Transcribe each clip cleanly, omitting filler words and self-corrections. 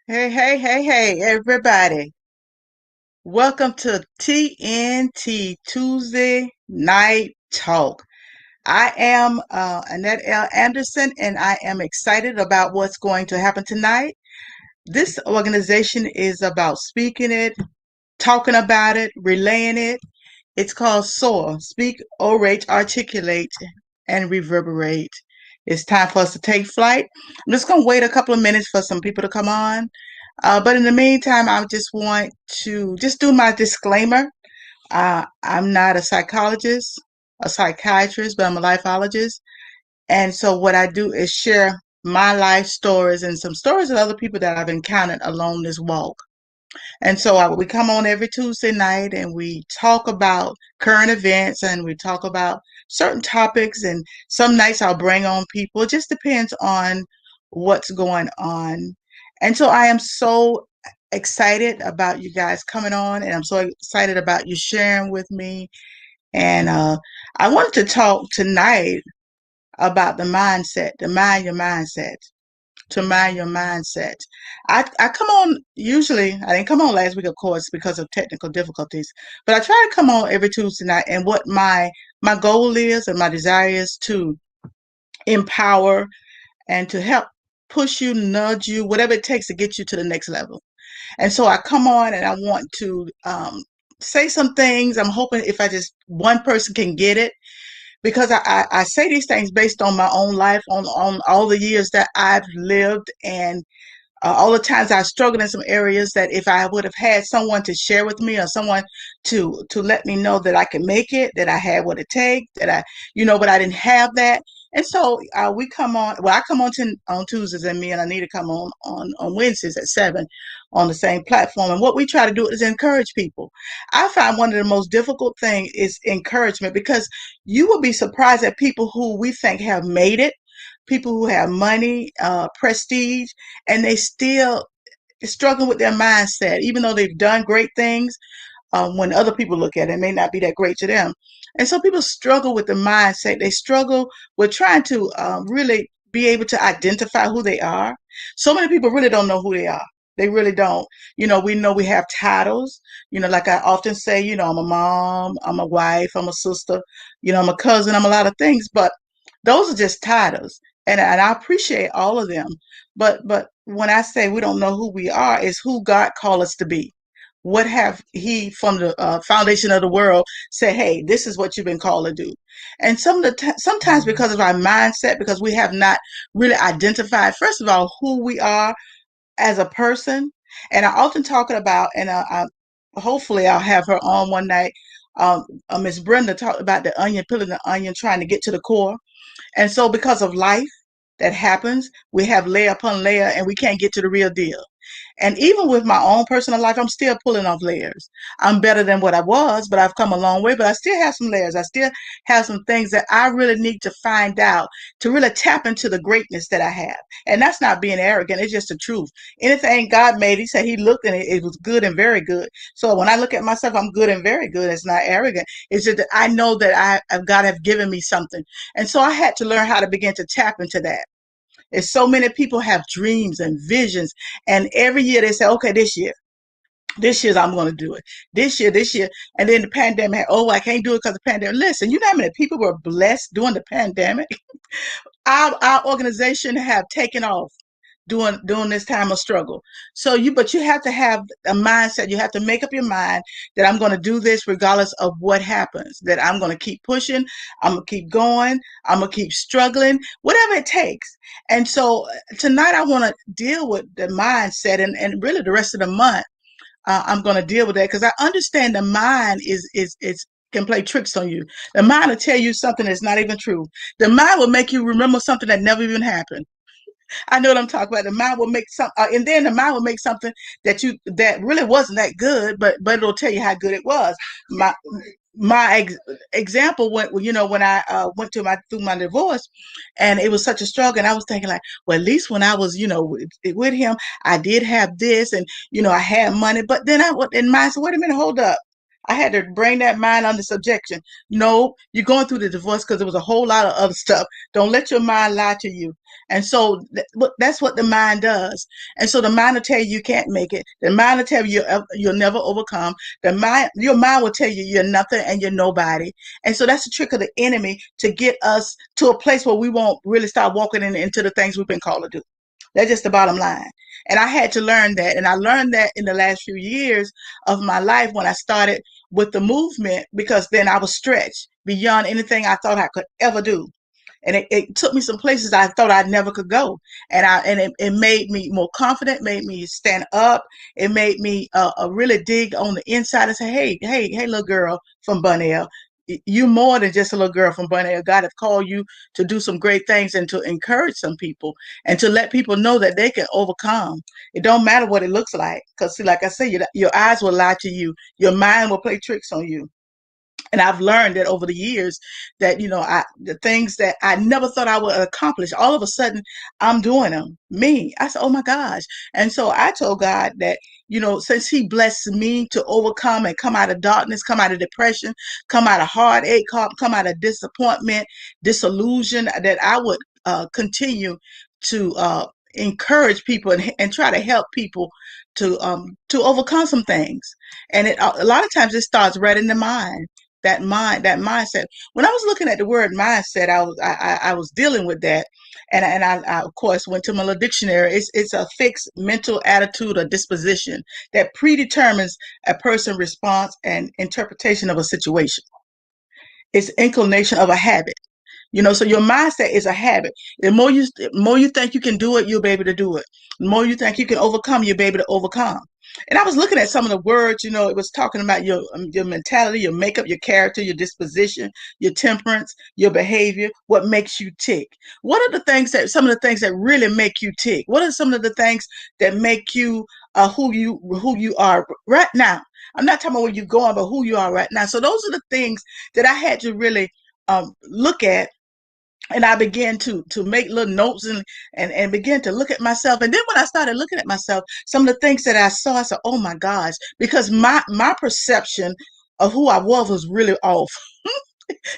Hey, hey, hey, hey, everybody. Welcome to TNT Tuesday Night Talk. I am Annette L. Anderson, and I am excited about what's going to happen tonight. This organization is about speaking it, talking about it, relaying it. It's called S.O.A.R. Speak, Orate, Articulate, and Reverberate. It's time for us to take flight. I'm just going to wait a couple of minutes for some people to come on. But in the meantime, I just want to just do my disclaimer. I'm not a psychologist, a psychiatrist, but I'm a lifeologist. And so what I do is share my life stories and some stories of other people that I've encountered along this walk. And so we come on every Tuesday night and we talk about current events and we talk about certain topics. And some nights I'll bring on people. It just depends on what's going on. And so I am so excited about you guys coming on, and I'm so excited about you sharing with me. And I wanted to talk tonight about the mindset, to mind your mindset, to mind your mindset. I come on, usually, I didn't come on last week, of course, because of technical difficulties, but I try to come on every Tuesday night. And what my goal is and my desire is to empower and to help push you, nudge you, whatever it takes to get you to the next level. And so I come on and I want to say some things. I'm hoping if I just one person can get it, because I say these things based on my own life, on all the years that I've lived, and all the times I struggled in some areas that if I would have had someone to share with me or someone to let me know that I can make it, that I had what it takes, that but I didn't have that. And so we come on. Well, I come on Tuesdays, and me and Anita come on Wednesdays at 7 on the same platform. And what we try to do is encourage people. I find one of the most difficult things is encouragement, because you will be surprised at people who we think have made it, people who have money, prestige, and they still struggle with their mindset, even though they've done great things. When other people look at it, it may not be that great to them. And so people struggle with the mindset. They struggle with trying to really be able to identify who they are. So many people really don't know who they are. They really don't. We know we have titles. Like I often say, I'm a mom, I'm a wife, I'm a sister, I'm a cousin, I'm a lot of things, but those are just titles. And I appreciate all of them. But when I say we don't know who we are, is who God called us to be. What have He, from the foundation of the world, said? Hey, this is what you've been called to do. And sometimes because of our mindset, because we have not really identified, first of all, who we are as a person. And I often talk about, and hopefully I'll have her on one night. Miss Brenda talked about the onion, peeling the onion, trying to get to the core. And so, because of life that happens, we have layer upon layer, and we can't get to the real deal. And even with my own personal life, I'm still pulling off layers. I'm better than what I was, but I've come a long way. But I still have some layers. I still have some things that I really need to find out to really tap into the greatness that I have. And that's not being arrogant. It's just the truth. Anything God made, He said He looked and it was good and very good. So when I look at myself, I'm good and very good. It's not arrogant. It's just that I know that God have given me something. And so I had to learn how to begin to tap into that. There's so many people have dreams and visions, and every year they say, okay, this year I'm going to do it. This year. And then the pandemic, oh, I can't do it because of the pandemic. Listen, you know how many people were blessed during the pandemic? Our organization have taken off during this time of struggle. But you have to have a mindset. You have to make up your mind that I'm going to do this regardless of what happens, that I'm going to keep pushing, I'm going to keep going, I'm going to keep struggling, whatever it takes. And so tonight I want to deal with the mindset, and really the rest of the month I'm going to deal with that, because I understand the mind is can play tricks on you. The mind will tell you something that's not even true. The mind will make you remember something that never even happened. I know what I'm talking about. The mind will make and then the mind will make something that really wasn't that good, but it'll tell you how good it was. My example when I went through my divorce, and it was such a struggle, and I was thinking like, well, at least when I was with him, I did have this, and I had money. But then I went in mind, so wait a minute, hold up. I had to bring that mind under subjection. No, you're going through the divorce because there was a whole lot of other stuff. Don't let your mind lie to you. And so that's what the mind does. And so the mind will tell you you can't make it. The mind will tell you you'll never overcome. Your mind will tell you you're nothing and you're nobody. And so that's the trick of the enemy to get us to a place where we won't really start walking into the things we've been called to do. That's just the bottom line. And I had to learn that. And I learned that in the last few years of my life when I started with the movement, because then I was stretched beyond anything I thought I could ever do. And it took me some places I thought I never could go. And it made me more confident, made me stand up. It made me really dig on the inside and say, hey, little girl from Bunnell, you more than just a little girl from Bunnell. God has called you to do some great things and to encourage some people and to let people know that they can overcome. It don't matter what it looks like. Because, see, like I said, your eyes will lie to you. Your mind will play tricks on you. And I've learned that over the years that, the things that I never thought I would accomplish, all of a sudden I'm doing them. Me. I said, oh my gosh. And so I told God that, since he blessed me to overcome and come out of darkness, come out of depression, come out of heartache, come out of disappointment, disillusion, that I would continue to encourage people and try to help people to overcome some things. And a lot of times it starts right in the mind. That mindset. When I was looking at the word mindset, I was dealing with that, and I of course went to my little dictionary. It's a fixed mental attitude or disposition that predetermines a person's response and interpretation of a situation. It's inclination of a habit. So your mindset is a habit. The more you think you can do it, you'll be able to do it. The more you think you can overcome, you'll be able to overcome. And I was looking at some of the words, it was talking about your mentality, your makeup, your character, your disposition, your temperance, your behavior, what makes you tick. What are some of the things that really make you tick? What are some of the things that make you who you are right now? I'm not talking about where you're going, but who you are right now. So those are the things that I had to really look at, and I began to make little notes and begin to look at myself. And then when I started looking at myself, some of the things that I saw, I said, oh my gosh, because my perception of who I was really off.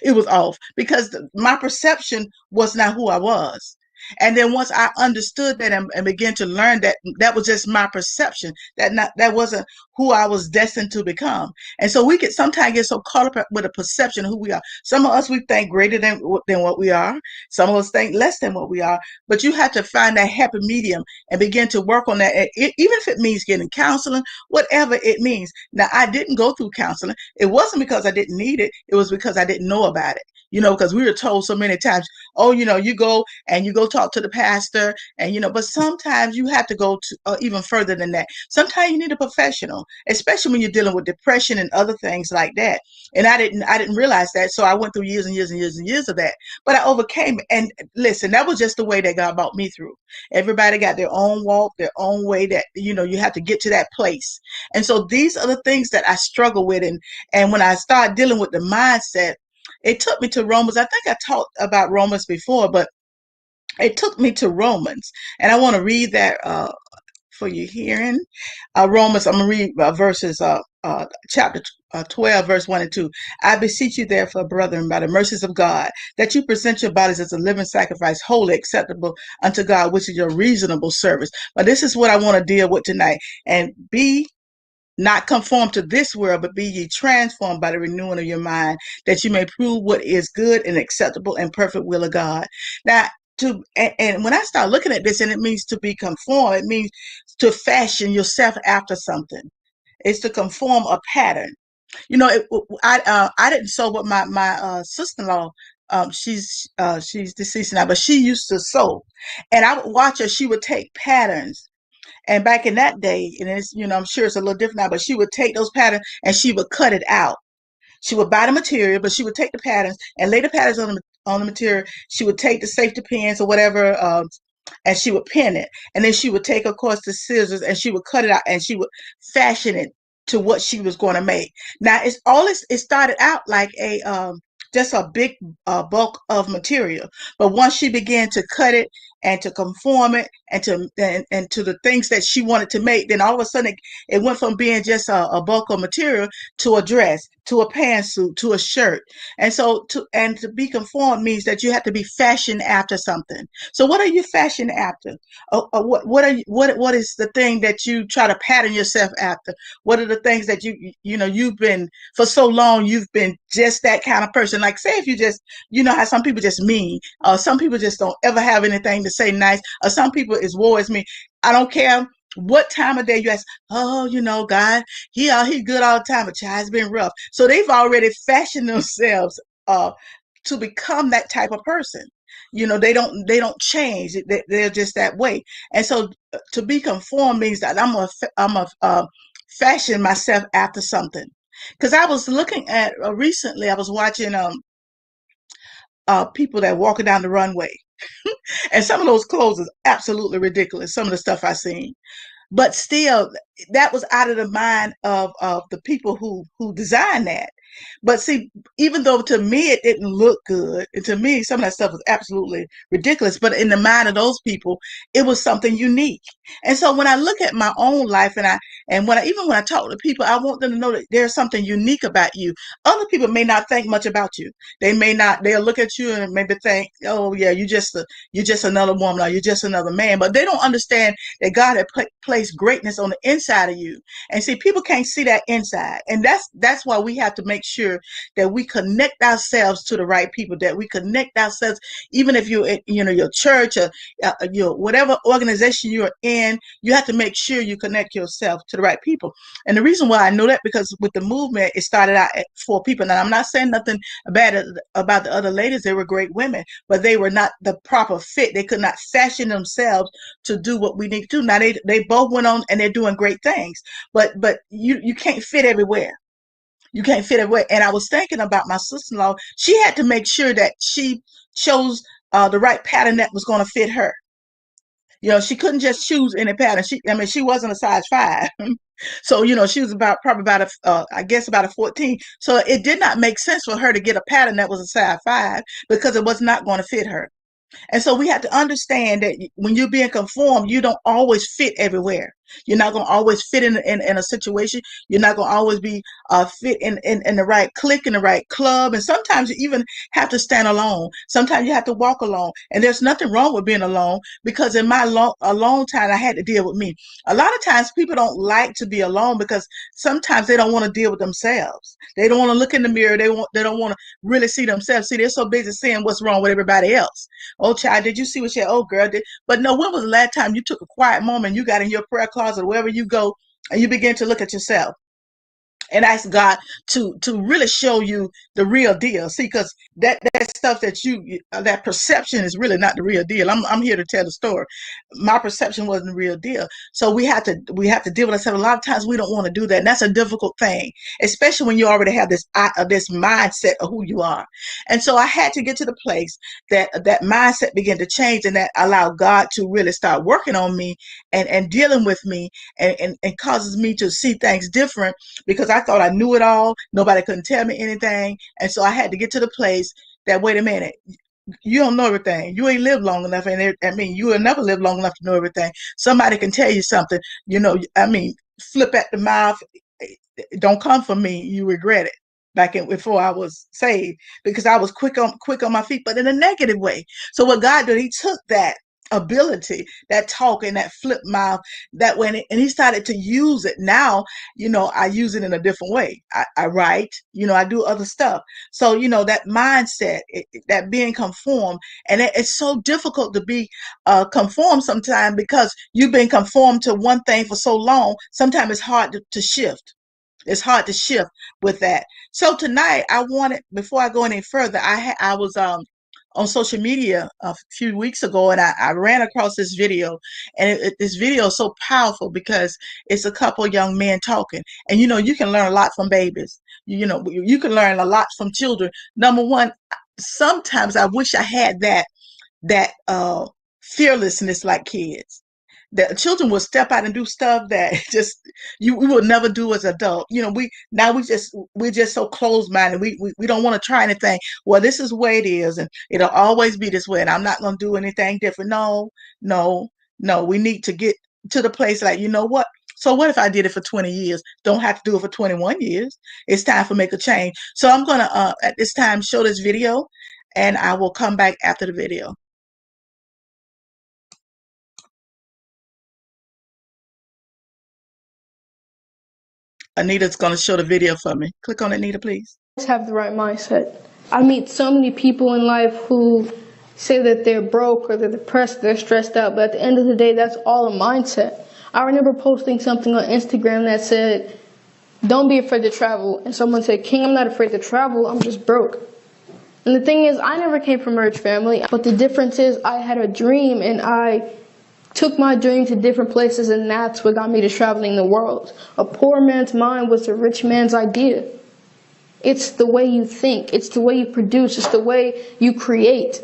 It was off because my perception was not who I was. And then once I understood that and began to learn that that was just my perception, that wasn't who I was destined to become. And so we could sometimes get so caught up with a perception of who we are. Some of us, we think greater than what we are. Some of us think less than what we are. But you have to find that happy medium and begin to work on that. Even if it means getting counseling, whatever it means. Now, I didn't go through counseling. It wasn't because I didn't need it. It was because I didn't know about it. Because we were told so many times, oh, you go and you go talk to the pastor, and but sometimes you have to go to even further than that. Sometimes you need a professional, especially when you're dealing with depression and other things like that. And I didn't realize that, so I went through years and years and years and years of that, but I overcame it. And listen, that was just the way that God brought me through. Everybody got their own walk, their own way that you have to get to that place. And so these are the things that I struggle with, and when I start dealing with the mindset, it took me to Romans. I think I talked about Romans before, but it took me to Romans. And I want to read that for you hearing. Romans, I'm going to read verses, chapter 12, verse 1 and 2. I beseech you, therefore, brethren, by the mercies of God, that you present your bodies as a living sacrifice, wholly acceptable unto God, which is your reasonable service. But this is what I want to deal with tonight. And be not conform to this world, but be ye transformed by the renewing of your mind, that you may prove what is good and acceptable and perfect will of God. Now, and when I start looking at this, and it means to be conformed, it means to fashion yourself after something. It's to conform a pattern. I didn't sew, but my sister-in-law, she's deceased now, but she used to sew, and I would watch her. She would take patterns. And back in that day, and I'm sure it's a little different now, but she would take those patterns and she would cut it out. She would buy the material, but she would take the patterns and lay the patterns on the material. She would take the safety pins or whatever, and she would pin it. And then she would take, of course, the scissors and she would cut it out and she would fashion it to what she was going to make. Now, it started out like just a big bulk of material. But once she began to cut it and to conform it and to the things that she wanted to make. Then all of a sudden it went from being just a bulk of material to a dress, to a pantsuit, to a shirt. And so to be conformed means that you have to be fashioned after something. So what are you fashioned after? What is the thing that you try to pattern yourself after? What are the things that you've been for so long, you've been just that kind of person? Like, say if you just, how some people just mean, some people just don't ever have anything to say nice, or some people is war is me. I don't care what time of day you ask. Oh, God, he good all the time, but child, it's been rough. So they've already fashioned themselves uh to become that type of person. They don't change. They're just that way. And so to be conformed means that I'm a fashion myself after something. Because I was looking at recently, I was watching people that walking down the runway, and some of those clothes is absolutely ridiculous. Some of the stuff I seen, but still, that was out of the mind of the people who designed that. But see, even though to me it didn't look good, and to me some of that stuff was absolutely ridiculous, but in the mind of those people, it was something unique. And so when I look at my own life, and even when I talk to people, I want them to know that there's something unique about you. Other people may not think much about you. They may not. They'll look at you and maybe think, "Oh yeah, you're just another woman, or you're just another man." But they don't understand that God had placed greatness on the inside of you. And see, people can't see that inside, and that's why we have to make sure that we connect ourselves to the right people, that we connect ourselves, even if you're in, your church, or your whatever organization you're in. You have to make sure you connect yourself to the right people. And the reason why I know that, because with the movement, it started out at 4 people. Now, I'm not saying nothing bad about the other ladies. They were great women, but they were not the proper fit. They could not fashion themselves to do what we need to do. Now they both went on and they're doing great things, but you can't fit everywhere. You can't fit everywhere. And I was thinking about my sister-in-law. She had to make sure that she chose the right pattern that was going to fit her. She couldn't just choose any pattern. She wasn't a size 5. So, she was probably about I guess about a 14. So it did not make sense for her to get a pattern that was a size 5, because it was not going to fit her. And so we have to understand that when you're being conformed, you don't always fit everywhere. You're not going to always fit in a situation. You're not going to always be fit in the right clique, in the right club. And sometimes you even have to stand alone. Sometimes you have to walk alone. And there's nothing wrong with being alone, because in my a long time, I had to deal with me. A lot of times people don't like to be alone because sometimes they don't want to deal with themselves. They don't want to look in the mirror. They don't want to really see themselves. See, they're so busy seeing what's wrong with everybody else. Oh, child, did you see what your old girl did? But no, when was the last time you took a quiet moment, you got in your prayer closet, wherever you go, and you begin to look at yourself and ask God to really show you the real deal? See, because that stuff that perception is really not the real deal. I'm here to tell the story. My perception wasn't the real deal. So we have to deal with ourselves. A lot of times we don't want to do that, and that's a difficult thing, especially when you already have this mindset of who you are. And so I had to get to the place that mindset began to change, and that allowed God to really start working on me and dealing with me, and causes me to see things different, because I thought I knew it all. Nobody couldn't tell me anything. And so I had to get to the place that, wait a minute, you don't know everything. You ain't lived long enough. And you will never live long enough to know everything. Somebody can tell you something, flip at the mouth. Don't come for me. You regret it. Before I was saved, because I was quick on my feet, but in a negative way. So what God did, He took that ability, that talk, and that flip mouth, that when and He started to use it. Now, I use it in a different way. I write, I do other stuff. So, that mindset, that being conformed, and it's so difficult to be conformed sometimes, because you've been conformed to one thing for so long. Sometimes it's hard to shift. It's hard to shift with that. So tonight, before I go any further, I was on social media a few weeks ago, and I ran across this video, and this video is so powerful, because it's a couple young men talking, and you can learn a lot from babies. You can learn a lot from children. Number one, sometimes I wish I had that fearlessness like kids. that children will step out and do stuff that just we will never do as adult. We're just so closed minded. We don't want to try anything. Well, this is the way it is, and it'll always be this way. And I'm not going to do anything different. No, no, no. We need to get to the place like, you know what? So what if I did it for 20 years? Don't have to do it for 21 years. It's time for make a change. So I'm gonna at this time show this video, and I will come back after the video. Anita's going to show the video for me. Click on Anita, please. Have the right mindset. I meet so many people in life who say that they're broke or they're depressed, they're stressed out, but at the end of the day, that's all a mindset. I remember posting something on Instagram that said, don't be afraid to travel. And someone said, King, I'm not afraid to travel, I'm just broke. And the thing is, I never came from a rich family, but the difference is I had a dream and I took my dream to different places, and that's what got me to traveling the world. A poor man's mind was a rich man's idea. It's the way you think. It's the way you produce. It's the way you create.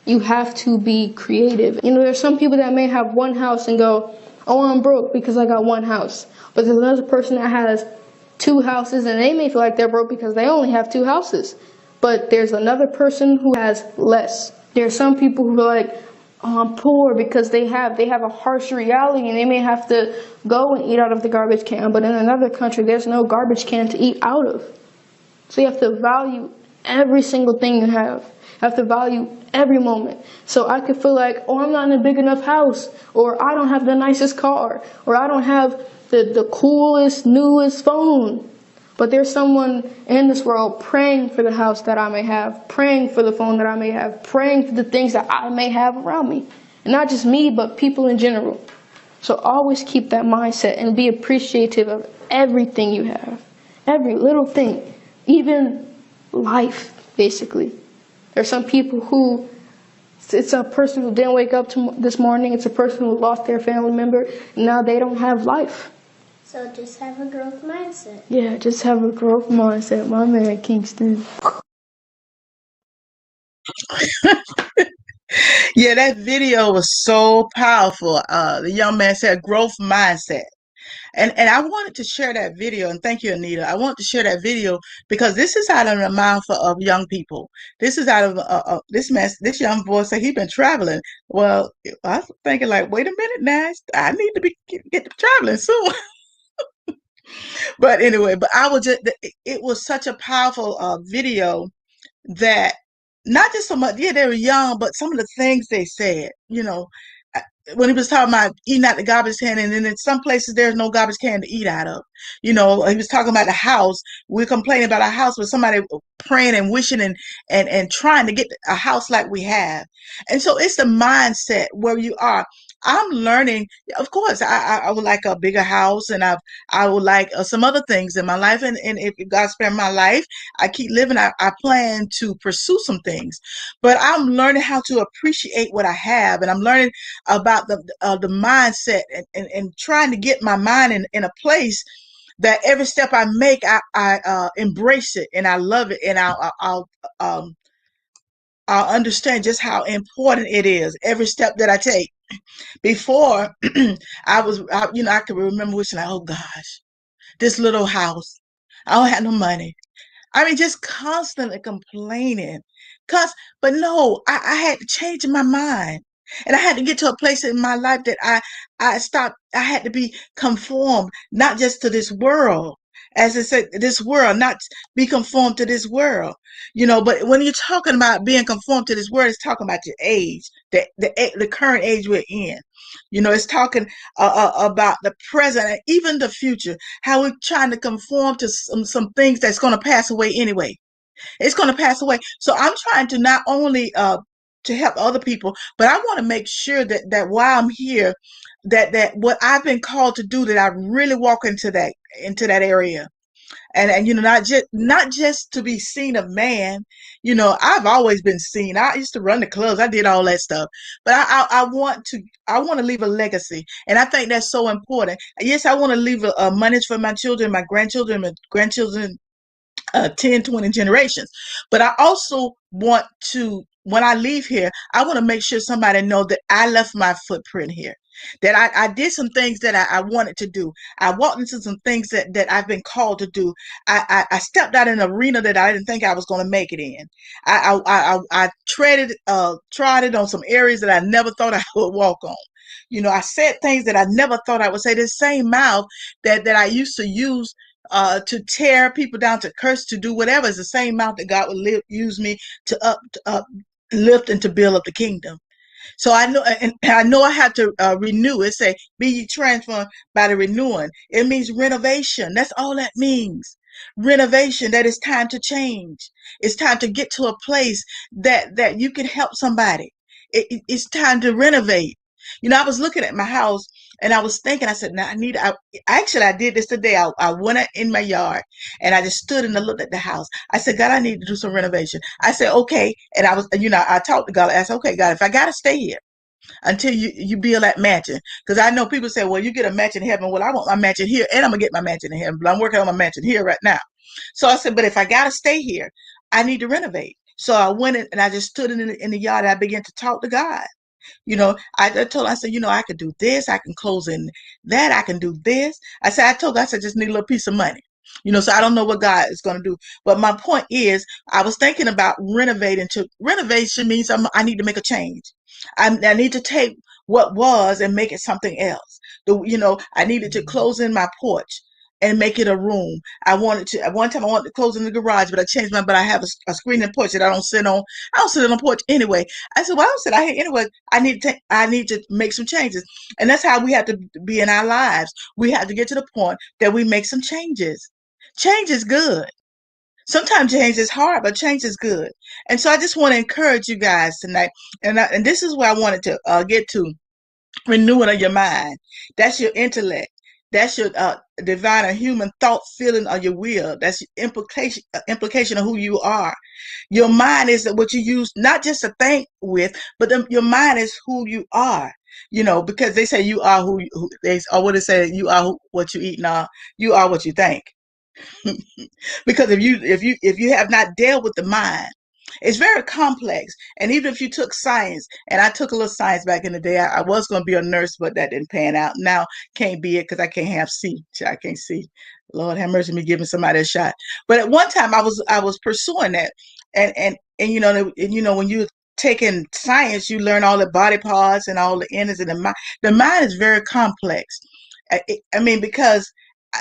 You have to be creative. You know, there's some people that may have one house and go, oh, I'm broke because I got one house. But there's another person that has two houses and they may feel like they're broke because they only have two houses. But there's another person who has less. There are some people who are like, oh, I'm poor because they have a harsh reality and they may have to go and eat out of the garbage can. But in another country, there's no garbage can to eat out of. So you have to value every single thing you have. You have to value every moment. So I could feel like, oh, I'm not in a big enough house, or I don't have the nicest car, or I don't have the coolest, newest phone. But there's someone in this world praying for the house that I may have, praying for the phone that I may have, praying for the things that I may have around me. And not just me, but people in general. So always keep that mindset and be appreciative of everything you have. Every little thing. Even life, basically. There's some people who, it's a person who didn't wake up this morning, it's a person who lost their family member, and now they don't have life. So just have a growth mindset. Yeah, just have a growth mindset. My man, Kingston. Yeah, that video was so powerful. The young man said growth mindset. And I wanted to share that video, and thank you, Anita. I want to share that video because this is out of the mouth of young people. This is out of this young boy said he's been traveling. Well, I was thinking like, wait a minute now, I need to get to traveling soon. But anyway, it was such a powerful video that not just so much, yeah, they were young, but some of the things they said, when he was talking about eating out the garbage can, and then in some places there's no garbage can to eat out of. He was talking about the house. We're complaining about our house, but somebody praying and wishing and trying to get a house like we have. And so it's the mindset where you are. I'm learning, of course, I would like a bigger house, and I would like some other things in my life. And if God spare my life, I keep living, I plan to pursue some things. But I'm learning how to appreciate what I have, and I'm learning about the mindset and trying to get my mind in a place that every step I make, I embrace it and I love it, and I'll understand just how important it is every step that I take. Before I could remember wishing like, oh gosh, this little house, I don't have no money. I mean, just constantly complaining. But no, I had to change my mind. And I had to get to a place in my life that I had to be conformed, not just to this world. As I said, this world, not be conformed to this world. But when you're talking about being conformed to this world, it's talking about your age, the current age we're in. It's talking about the present and even the future, how we're trying to conform to some things that's going to pass away anyway. It's going to pass away. So I'm trying to not only to help other people, but I want to make sure that while I'm here, that what I've been called to do, that I really walk into that area. And not just to be seen of man. I've always been seen. I used to run the clubs. I did all that stuff. But I want to leave a legacy, and I think that's so important. Yes, I want to leave money for my children, my grandchildren, 10, 20 generations. But I also want to when I leave here, I want to make sure somebody know that I left my footprint here, that I did some things that I wanted to do. I walked into some things that I've been called to do. I stepped out in an arena that I didn't think I was going to make it in. I tried it on some areas that I never thought I would walk on. I said things that I never thought I would say. This same mouth that I used to use to tear people down, to curse, to do whatever, is the same mouth that God would use me to lift and to build up the kingdom. So I know, and I know I have to renew. It say, "Be ye transformed by the renewing." It means renovation. That's all that means. Renovation. That it's time to change. It's time to get to a place that you can help somebody. It's time to renovate. I was looking at my house and I was thinking. I said, "Now I did this today. I went in my yard and I just stood and I looked at the house. I said, God, I need to do some renovation. I said, okay. And I talked to God. I said, okay, God, if I got to stay here until you build that mansion, because I know people say, well, you get a mansion in heaven. Well, I want my mansion here and I'm going to get my mansion in heaven. But I'm working on my mansion here right now. So I said, but if I got to stay here, I need to renovate. So I went in and I just stood in the yard and I began to talk to God. I told her, I said, I could do this. I can close in that. I can do this. I said, just need a little piece of money. So I don't know what God is going to do. But my point is, I was thinking about renovating. To renovation means I need to make a change. I need to take what was and make it something else. I needed to close in my porch and make it a room. At one time I wanted to close in the garage, but I changed but I have a screening porch that I don't sit on. I don't sit on the porch anyway. I said, well, I don't sit out here anyway. I need to make some changes. And that's how we have to be in our lives. We have to get to the point that we make some changes. Change is good. Sometimes change is hard, but change is good. And so I just want to encourage you guys tonight. And this is where I wanted to get to. Renewing of your mind. That's your intellect. That's your divine or human thought, feeling, or your will. That's your implication of who you are. Your mind is what you use not just to think with, but your mind is who you are. Because they say you are who they, or what they say, you are what you eat. Now you are what you think. Because if you have not dealt with the mind, it's very complex. And even if you took science, and I took a little science back in the day, I was going to be a nurse, but that didn't pan out. Now can't be it because I can't see. I can't see. Lord have mercy, me giving somebody a shot. But at one time I was pursuing that, and when you taking science, you learn all the body parts and all the innards and the mind. The mind is very complex. I mean, because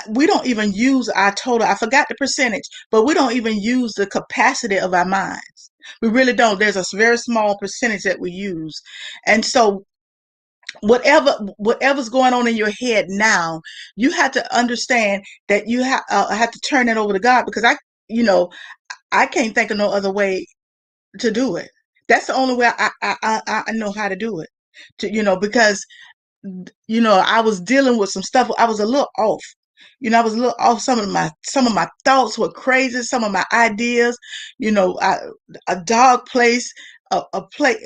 we don't even use our total. I forgot the percentage, but we don't even use the capacity of our minds. We really don't. There's a very small percentage that we use. And so whatever's going on in your head now, you have to understand that you have to turn it over to God, because you know, I can't think of no other way to do it. That's the only way I know how to do it. Because I was dealing with some stuff. I was a little off. I was a little off. Some of my thoughts were crazy. Some of my ideas, a dark place, a place.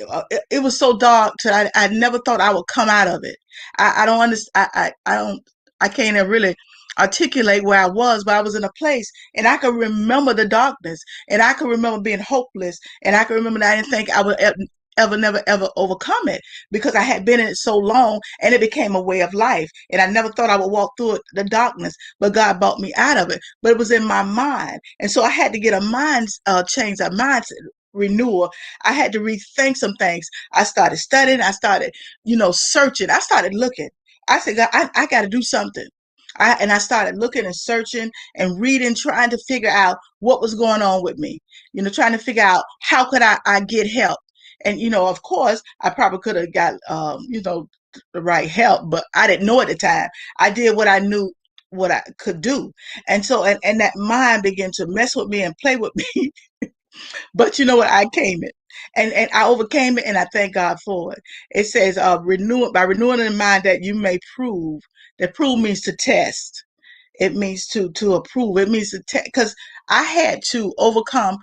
It was so dark that I never thought I would come out of it. I don't understand. I don't. I can't even really articulate where I was, but I was in a place, and I can remember the darkness, and I can remember being hopeless, and I can remember that I didn't think I would ever, never, ever overcome it, because I had been in it so long, and it became a way of life. And I never thought I would walk through the darkness, but God brought me out of it. But it was in my mind. And so I had to get a mind change, a mindset renewal. I had to rethink some things. I started studying. I started, searching. I started looking. I said, God, I got to do something. And I started looking and searching and reading, trying to figure out what was going on with me, trying to figure out how could I get help. And, of course, I probably could have got, the right help, but I didn't know at the time. I did what I knew what I could do. And so, and that mind began to mess with me and play with me. But you know what? I came it. And I overcame it, and I thank God for it. It says, by renewing the mind that you may prove. That prove means to test. It means to approve. It means to test, because I had to overcome,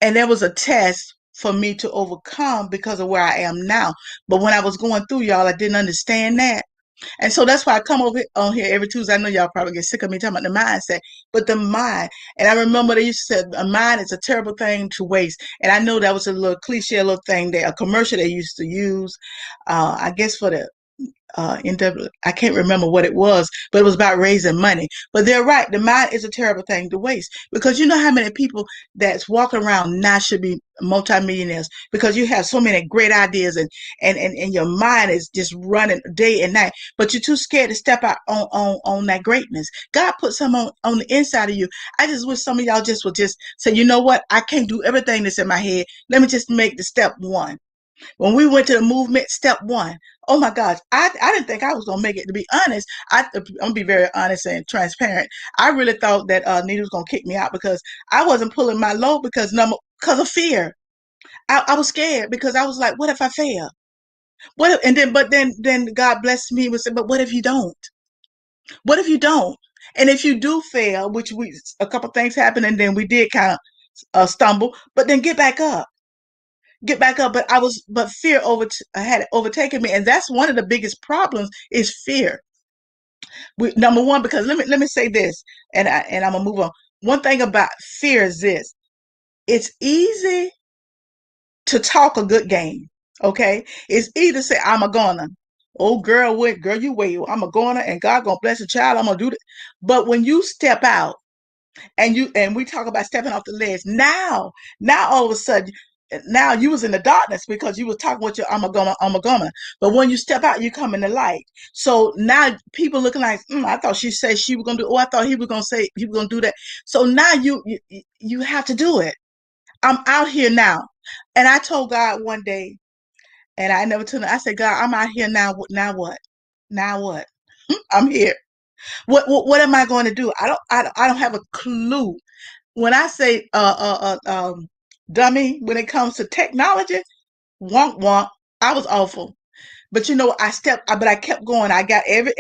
and there was a test for me to overcome because of where I am now. But when I was going through, y'all, I didn't understand that. And so that's why I come over on here every Tuesday. I know y'all probably get sick of me talking about the mindset, but the mind. And I remember they used to say a mind is a terrible thing to waste. And I know that was a little cliche, a little thing a commercial they used to use, I guess for the I can't remember what it was, but it was about raising money. But they're right. The mind is a terrible thing to waste because you know how many people that's walking around now should be multimillionaires because you have so many great ideas and your mind is just running day and night, but you're too scared to step out on that greatness. God put some on the inside of you. I just wish some of y'all just would just say, you know what? I can't do everything that's in my head. Let me just make the step one. When we went to the movement, step one, oh my gosh, I didn't think I was gonna make it. To be honest, I'm gonna be very honest and transparent. I really thought that Nita was gonna kick me out because I wasn't pulling my load because of fear. I was scared because I was like, what if I fail? What if, and then but then God blessed me with saying, but what if you don't? What if you don't? And if you do fail, which we a couple things happened, and then we did kind of stumble, but then get back up. But fear had overtaken me, and that's one of the biggest problems is fear. Number one, because let me say this, and I'm gonna move on. One thing about fear is this: it's easy to talk a good game. Okay, it's easy to say I'm a gonna. Oh girl, wait, girl, you wait. I'm a gonna, and God gonna bless the child. I'm gonna do it. But when you step out and we talk about stepping off the ledge. Now all of a sudden, now you was in the darkness because you was talking with your I'm a gonna. But when you step out, you come in the light. So now people looking like, I thought she said she was gonna do. Oh, I thought he was gonna say he was gonna do that. So now you have to do it. I'm out here now, and I told God one day, and I never told him. I said, God, I'm out here now. Now what? Now what? I'm here. What am I going to do? I don't have a clue when I say dummy when it comes to technology, wonk wonk, I was awful. But but I kept going. I got every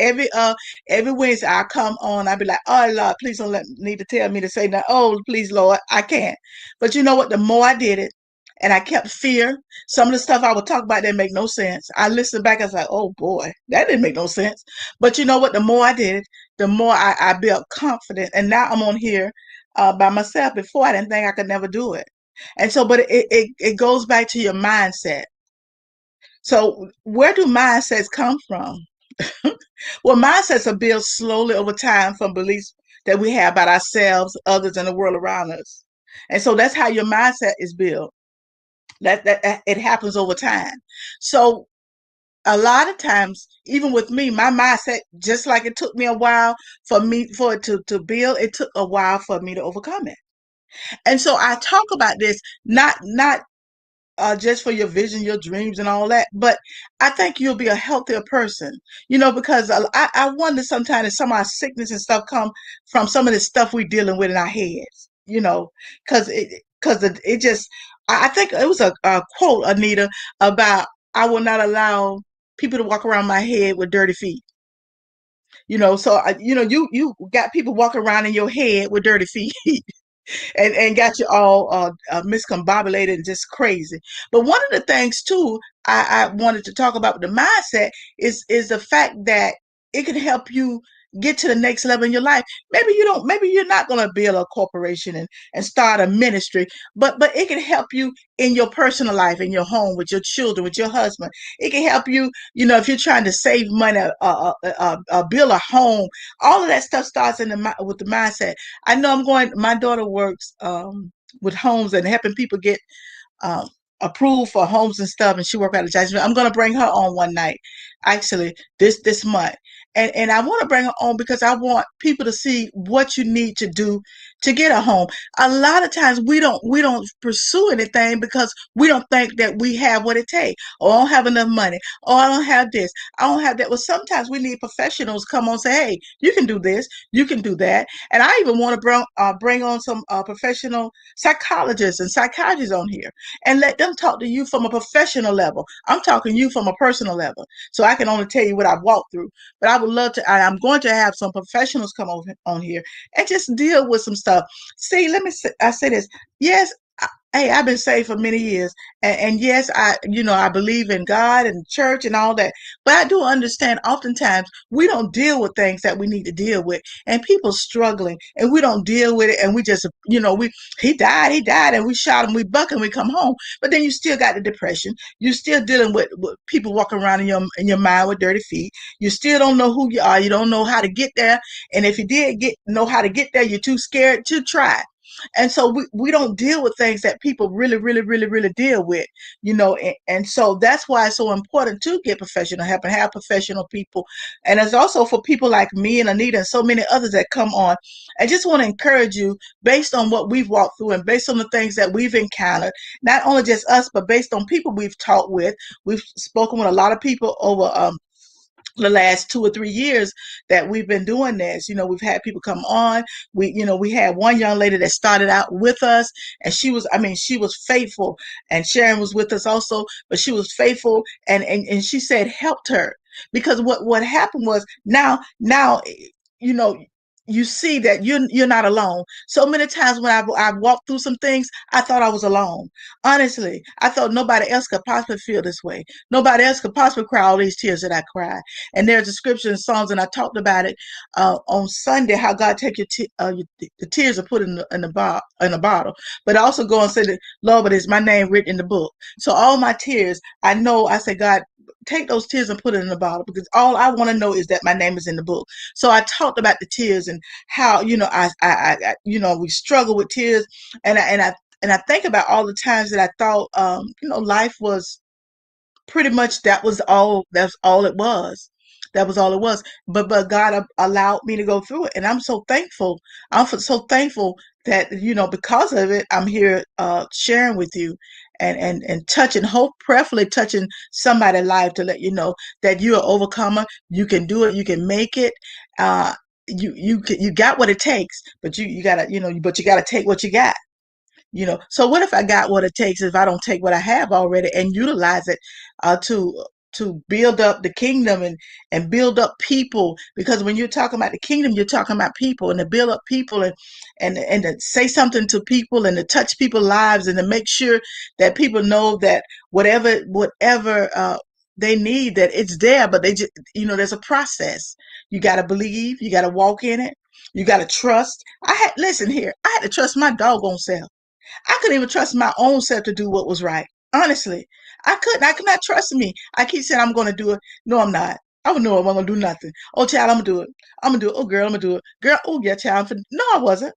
Wednesday I come on, I be like, oh Lord, please don't need to tell me to say that. Oh, please, Lord, I can't. But you know what? The more I did it, and I kept fear. Some of the stuff I would talk about didn't make no sense. I listened back, I was like, oh boy, that didn't make no sense. But you know what? The more I did it, the more I built confidence. And now I'm on here by myself. Before I didn't think I could never do it. And so, but it goes back to your mindset. So where do mindsets come from? Well, mindsets are built slowly over time from beliefs that we have about ourselves, others, and the world around us. And so that's how your mindset is built. That it happens over time. So a lot of times, even with me, my mindset, just like it took me a while for it to build, it took a while for me to overcome it. And so I talk about this not just for your vision, your dreams, and all that. But I think you'll be a healthier person, because I wonder sometimes if some of our sickness and stuff come from some of the stuff we're dealing with in our heads, because it just, I think it was a quote, Anita, about I will not allow people to walk around my head with dirty feet. So you got people walking around in your head with dirty feet. and got you all miscombobulated and just crazy. But one of the things too I wanted to talk about with the mindset is the fact that it can help you get to the next level in your life. Maybe you're not going to build a corporation and start a ministry, but it can help you in your personal life, in your home, with your children, with your husband. It can help you, if you're trying to save money, build a home. All of that stuff starts with the mindset. I know my daughter works with homes and helping people get um, approved for homes and stuff, and she worked out of Jacksonville. I'm going to bring her on one night, actually, this month. And I want to bring her on because I want people to see what you need to do to get a home. A lot of times we don't pursue anything because we don't think that we have what it takes, or I don't have enough money, or I don't have this, I don't have that. Well, sometimes we need professionals come on and say, hey, you can do this, you can do that. And I even want to bring on some professional psychologists and psychiatrists on here and let them talk to you from a professional level. I'm talking to you from a personal level. So I can only tell you what I've walked through. But I would love to, and I'm going to have some professionals come on here and just deal with some stuff. See, I say this. Yes, Hey, I've been saved for many years, and yes, I believe in God and church and all that. But I do understand. Oftentimes, we don't deal with things that we need to deal with, and people struggling, and we don't deal with it, and we just, we he died, and we shot him, we buck, and we come home. But then you still got the depression. You're still dealing with people walking around in your mind with dirty feet. You still don't know who you are. You don't know how to get there, and if you did get know how to get there, you're too scared to try. And so we don't deal with things that people really, really, really, really deal with, and so that's why it's so important to get professional help and have professional people. And it's also for people like me and Anita and so many others that come on. I just want to encourage you based on what we've walked through and based on the things that we've encountered, not only just us, but based on people we've talked with. We've spoken with a lot of people over the last 2 or 3 years that we've been doing this. We've had people come on. We had one young lady that started out with us, and she was faithful. And Sharon was with us also, but she was faithful, and she said helped her because what happened was now you know you see that you're not alone. So many times when I've walked through some things, I thought I was alone. Honestly, I thought nobody else could possibly feel this way. Nobody else could possibly cry all these tears that I cried. And there's a scripture in Psalms, and I talked about it on Sunday, how God take the tears and put in a bottle. But I also go and say that, Lord, but it's my name written in the book. So all my tears, I say, God, take those tears and put it in the bottle, because all I want to know is that my name is in the book. So I talked about the tears and how we struggle with tears, and I think about all the times that I thought life was pretty much that's all it was. That was all it was. But God allowed me to go through it, and I'm so thankful. So thankful that because of it, I'm here sharing with you, and touching, hope prayerfully touching somebody's life, to let you know that you're an overcomer. You can do it. You can make it. You got what it takes, but you gotta but you gotta take what you got. So what if I got what it takes if I don't take what I have already and utilize it to build up the kingdom, and build up people? Because when you're talking about the kingdom, you're talking about people, and to build up people, and to say something to people, and to touch people's lives, and to make sure that people know that whatever they need, that it's there. But they just, there's a process. You got to believe, you got to walk in it, you got to trust. Listen here, I had to trust my doggone self. I couldn't even trust my own self to do what was right. Honestly, I couldn't. I could not trust me. I keep saying I'm going to do it. No, I'm not. I would know I'm going to do nothing. Oh, child, I'm going to do it. I'm going to do it. Oh, girl, I'm going to do it. Girl, oh, yeah, child. No, I wasn't.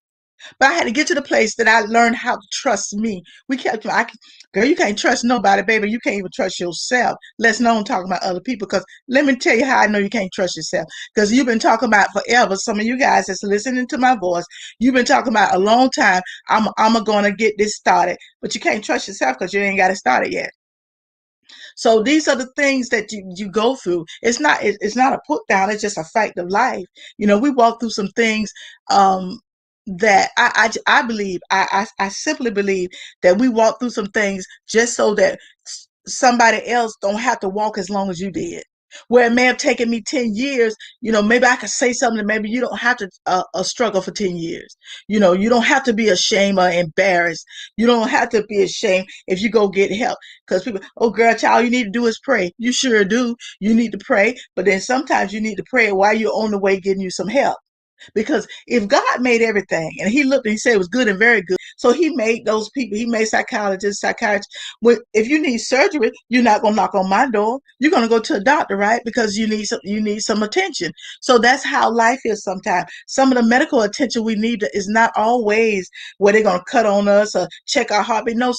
But I had to get to the place that I learned how to trust me. Girl, you can't trust nobody, baby. You can't even trust yourself. Let's not talk about other people. Because let me tell you how I know you can't trust yourself. Because you've been talking about forever. Some of you guys that's listening to my voice, you've been talking about a long time. I'm going to get this started. But you can't trust yourself because you ain't got it started yet. So these are the things that you go through. It's not a put down. It's just a fact of life. We walk through some things that I believe. I simply believe that we walk through some things just so that somebody else don't have to walk as long as you did. Where it may have taken me 10 years, maybe I could say something that maybe you don't have to struggle for 10 years. You don't have to be ashamed or embarrassed. You don't have to be ashamed if you go get help. Because people, oh, girl, child, all you need to do is pray. You sure do. You need to pray. But then sometimes you need to pray while you're on the way getting you some help. Because if God made everything and he looked and he said it was good and very good, so he made those people, he made psychiatrists. If you need surgery, you're not going to knock on my door. You're going to go to a doctor, right? Because you need some attention. So that's how life is sometimes. Some of the medical attention we need is not always where they're going to cut on us or check our heartbeat. No,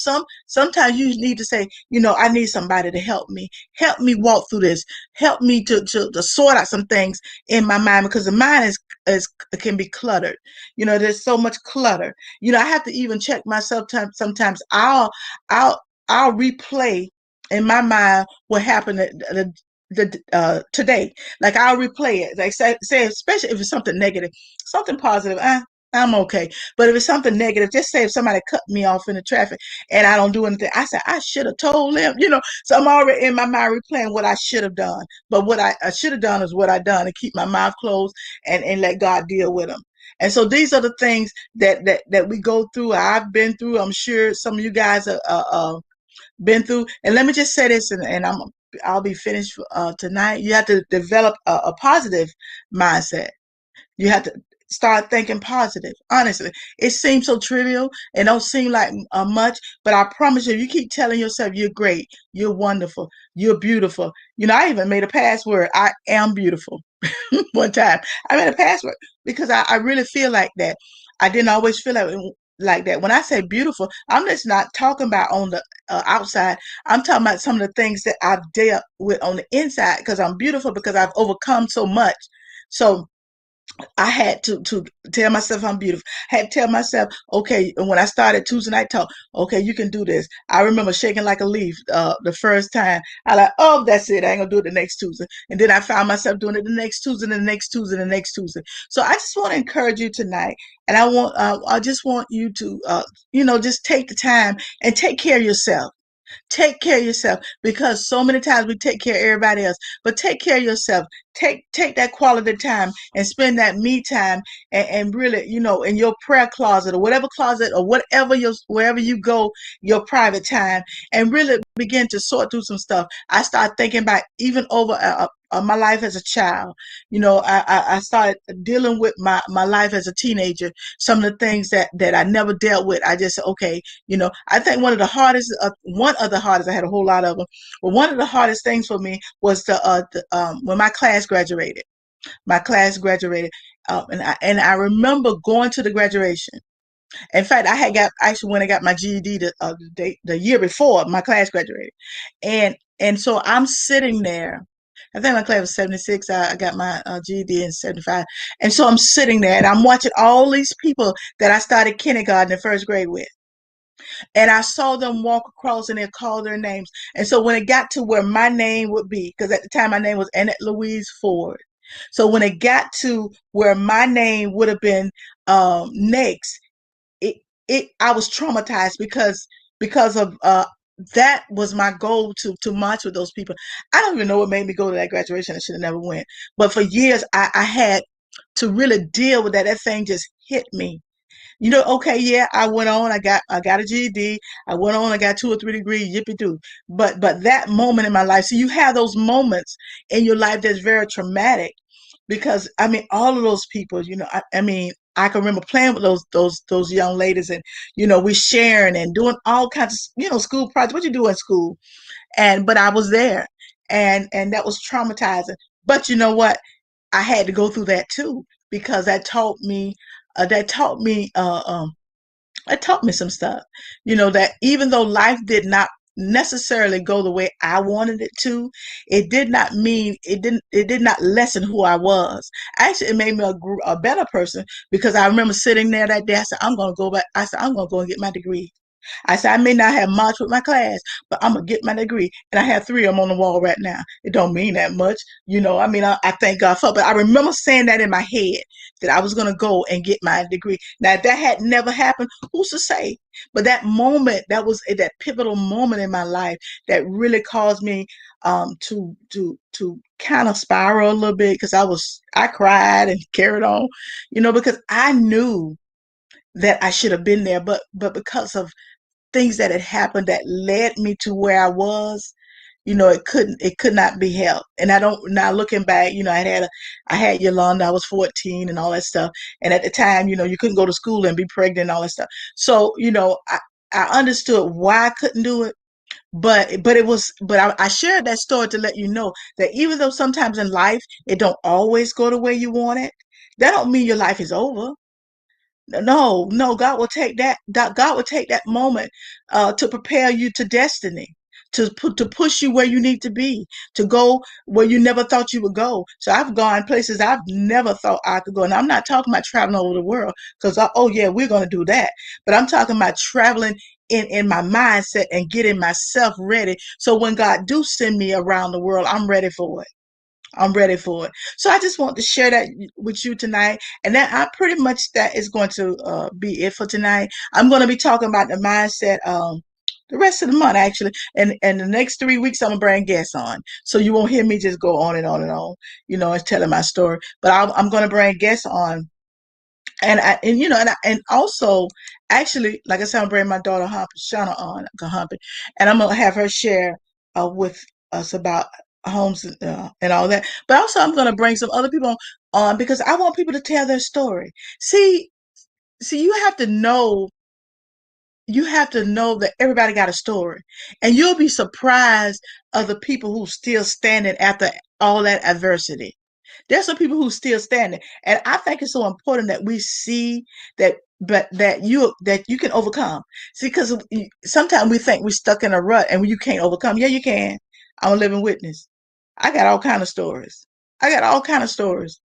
sometimes you need to say, I need somebody to help me. Help me walk through this. Help me to sort out some things in my mind, because the mind is can be cluttered. There's so much clutter. I have to even check myself. Sometimes I'll replay in my mind what happened today. Like I'll replay it. Like say especially if it's something negative, something positive. I'm okay. But if it's something negative, just say if somebody cut me off in the traffic and I don't do anything, I say I should have told them. So I'm already in my mind replaying what I should have done. But what I should have done is what I done, and keep my mouth closed and let God deal with them. And so these are the things that we go through. I've been through. I'm sure some of you guys are been through. And let me just say this, and I'll be finished tonight. You have to develop a positive mindset. You have to start thinking positive. Honestly, it seems so trivial and don't seem like much, but I promise you, you keep telling yourself you're great, you're wonderful, you're beautiful. You know, I even made a password. I am beautiful. One time, I made a password because I really feel like that. I didn't always feel like that. When I say beautiful, I'm just not talking about on the outside. I'm talking about some of the things that I've dealt with on the inside because I'm beautiful because I've overcome so much. So I had to tell myself I'm beautiful. I had to tell myself, okay, and when I started Tuesday night talk, okay, you can do this. I remember shaking like a leaf the first time. I like, oh, that's it. I ain't gonna do it the next Tuesday. And then I found myself doing it the next Tuesday, the next Tuesday, the next Tuesday. So I just want to encourage you tonight, and I just want you to, just take the time and take care of yourself. Take care of yourself because so many times we take care of everybody else, but take care of yourself. Take that quality time and spend that me time and really, in your prayer closet or whatever closet or whatever wherever you go, your private time, and really begin to sort through some stuff. I start thinking back even over my life as a child. I started dealing with my life as a teenager. Some of the things that I never dealt with, I just said, okay, I think one of the hardest, I had a whole lot of them, but one of the hardest things for me was when my class graduated. My class graduated, and I remember going to the graduation. In fact, I had got actually when I got my GED the year before my class graduated, and so I'm sitting there. I think my class was 76. I got my GED in 75, and so I'm sitting there and I'm watching all these people that I started kindergarten and first grade with. And I saw them walk across and they call their names. And so when it got to where my name would be, because at the time my name was Annette Louise Ford. So when it got to where my name would have been next, it I was traumatized because of that was my goal to march with those people. I don't even know what made me go to that graduation. I should have never went. But for years I had to really deal with that. That thing just hit me. Okay, yeah, I went on, I got a GED, I went on, I got 2 or 3 degrees, yippee doo. But that moment in my life, so you have those moments in your life that's very traumatic because I mean all of those people, I mean, I can remember playing with those young ladies and we sharing and doing all kinds of school projects, what you do in school. But I was there and that was traumatizing. But you know what? I had to go through that too because that taught me it taught me some stuff. That even though life did not necessarily go the way I wanted it to, it did not mean it did not lessen who I was. Actually, it made me a better person because I remember sitting there that day. I said, I'm going to go back. I said, I'm going to go and get my degree. I said, I may not have much with my class, but I'm going to get my degree. And I have 3 of them on the wall right now. It don't mean that much. I mean, I thank God for it. But I remember saying that in my head that I was going to go and get my degree. Now, if that had never happened, who's to say? But that moment, that was that pivotal moment in my life that really caused me to kind of spiral a little bit because I cried and carried on, because I knew that I should have been there, but because of things that had happened that led me to where I was, it could not be helped. And I don't now looking back, I had Yolanda, I was 14 and all that stuff. And at the time, you couldn't go to school and be pregnant and all that stuff. So, I understood why I couldn't do it. But I shared that story to let you know that even though sometimes in life it don't always go the way you want it, that don't mean your life is over. No, no, God will take that moment to prepare you to destiny, to push you where you need to be, to go where you never thought you would go. So I've gone places I've never thought I could go. And I'm not talking about traveling over the world because oh yeah, we're gonna do that. But I'm talking about traveling in my mindset and getting myself ready. So when God do send me around the world, I'm ready for it. I'm ready for it. So I just want to share that with you tonight. And that I pretty much that is going to be it for tonight. I'm going to be talking about the mindset the rest of the month actually. And the next 3 weeks I'm gonna bring guests on. So you won't hear me just go on and on and on, and telling my story. But I'm gonna bring guests on And you know, and also, actually, like I said, I'm bringing my daughter Shauna on, and I'm gonna have her share with us about homes and all that. But also, I'm gonna bring some other people on because I want people to tell their story. See, see, you have to know that everybody got a story, and you'll be surprised of the people who still standing after all that adversity. There's some people who still standing, and I think it's so important that we see that, but that you can overcome. See, because sometimes we think we're stuck in a rut and you can't overcome. Yeah, you can. I'm a living witness. I got all kind of stories. I got all kind of stories.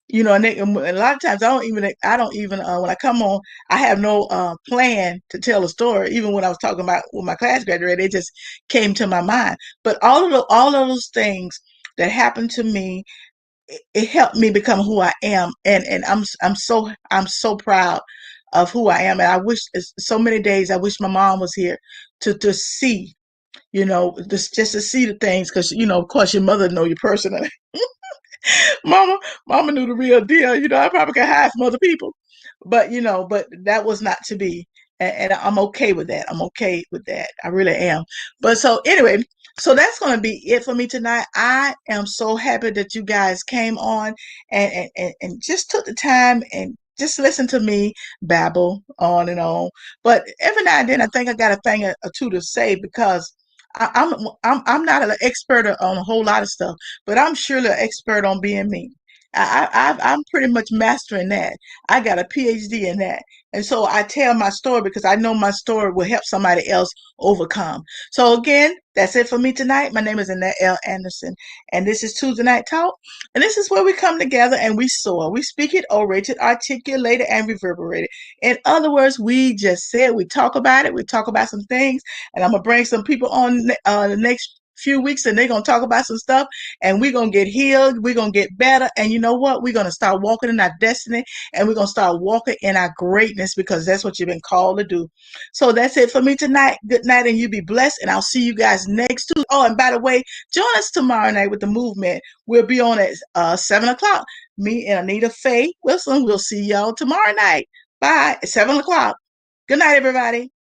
You know, and a lot of times I don't even when I come on, I have no plan to tell a story. Even when I was talking about with my class graduate, it just came to my mind. But all of those things that happened to me, it helped me become who I am, and I'm so proud of who I am, and I wish so many days I wish my mom was here to see, just to see the things, because of course your mother know you personally. Mama, mama knew the real deal. I probably could hide from other people, but that was not to be. And I'm okay with that. I'm okay with that. I really am. But so anyway, so that's going to be it for me tonight. I am so happy that you guys came on and just took the time and just listen to me babble on and on. But every now and then, I think I got a thing or two to say, because I'm not an expert on a whole lot of stuff, but I'm surely an expert on being me. I'm pretty much mastering that. I got a PhD in that. And so I tell my story because I know my story will help somebody else overcome. So again, that's it for me tonight. My name is Annette L. Anderson, and this is Tuesday Night Talk. And this is where we come together and we soar. We speak it, orate it, articulate it, and reverberate it. In other words, we just said, we talk about it. We talk about some things, and I'm going to bring some people on the next few weeks, and they're going to talk about some stuff, and we're going to get healed. We're going to get better. And you know what? We're going to start walking in our destiny, and we're going to start walking in our greatness, because that's what you've been called to do. So that's it for me tonight. Good night, and you be blessed. And I'll see you guys next Tuesday. Oh, and by the way, join us tomorrow night with the movement. We'll be on at 7 o'clock. Me and Anita Faye Wilson. We'll see y'all tomorrow night. Bye. At 7 o'clock. Good night, everybody.